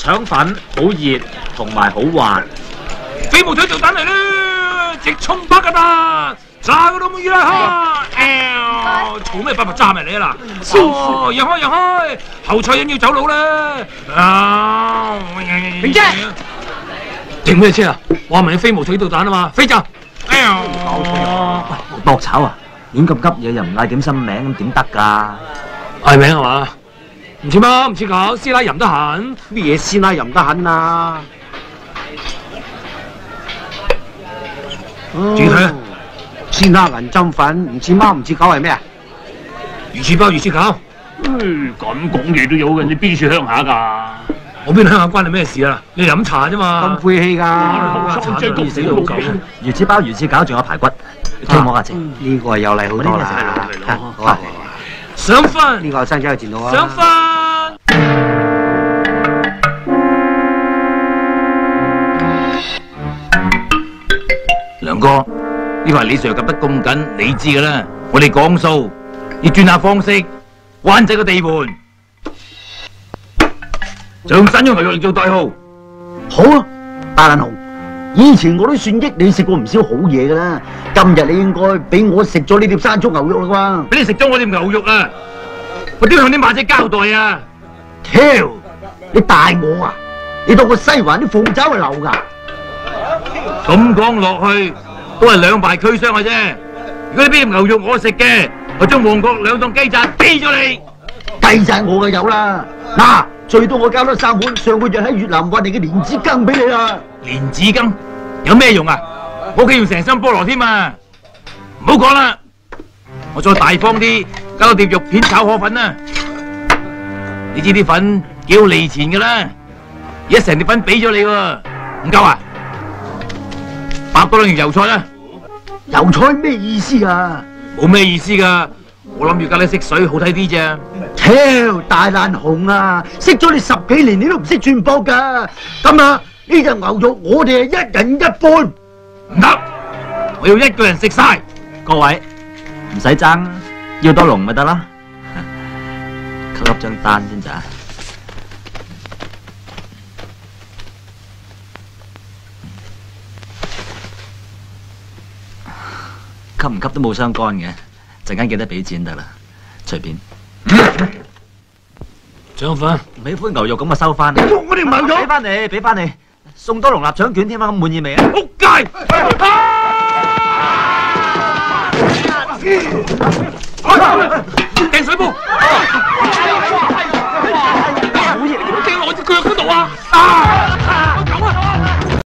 腸粉好熱同埋好滑。飛毛腿導彈嚟啦，直衝北噶啦，炸佢都冇意啦嚇！嘈咩八百炸埋你啊嗱！哦，讓開讓開，後菜人要走佬啦！平姐，停咩車啊？話明飛毛腿導彈啊嘛，飛站！搏炒啊！亂咁急嘢又唔嗌點心名，咁點得㗎？嗌名係嘛？唔似乜唔似狗，師奶淫得很。咩嘢師奶淫得很啊？自己睇啊！鮮蝦銀針粉，唔似貓唔似狗係咩啊？魚翅包魚翅餃。咁講嘢都有嘅，你邊處鄉下㗎？我邊鄉下關你咩事啊？你飲茶啫嘛。咁晦氣㗎！茶真係死老狗。魚翅包、魚翅餃，仲有排骨，聽我阿姐。呢個有禮好多啦。好啊，上分。呢個後生仔去電腦啊。上分。梁哥，呢個係李 Sir 夾得咁緊，你知㗎啦。我哋講數要轉下方式，灣仔個地盤，象山用牛肉嚟做代號。好啊，大爛紅，以前我都算益你食過唔少好嘢㗎啦。今日你應該俾我食咗呢碟山竹牛肉啦啩？俾你食咗我碟牛肉啊！我點向啲馬仔交代啊？挑，你大我啊！你當個西環啲鳳爪係流㗎？咁講落去都係兩敗俱傷嘅啫。如果你俾碟牛肉我食嘅，我將旺角兩檔雞扎飛咗你。雞扎我嘅有啦，嗱，最多我交多3碗上個月喺越南運嚟嘅蓮子羹俾你啦。蓮子羹有咩用啊？我屋企用成箱菠蘿添啊！唔好講啦，我再大方啲，加多碟肉片炒河粉啊！你知啲粉幾好利錢噶啦，而家成碟粉俾咗你喎，唔夠啊？百多兩條油菜啦！油菜咩意思啊？冇咩意思噶，我諗住加啲色水好睇啲啫。挑，大爛紅啊！識咗你10幾年，你都唔識轉博噶。咁啊，呢隻牛肉我哋係一人一半。唔得，我要一個人食晒。各位唔使爭，要多籠咪得啦。吸張單先咋？吸唔吸都冇相干嘅，陣間記得俾錢得啦，隨便。腸粉，唔喜歡牛肉咁啊，收翻。我哋牛肉俾翻你，俾翻你，送多籠臘腸卷添啊！咁滿意未啊？仆街！掟水煲！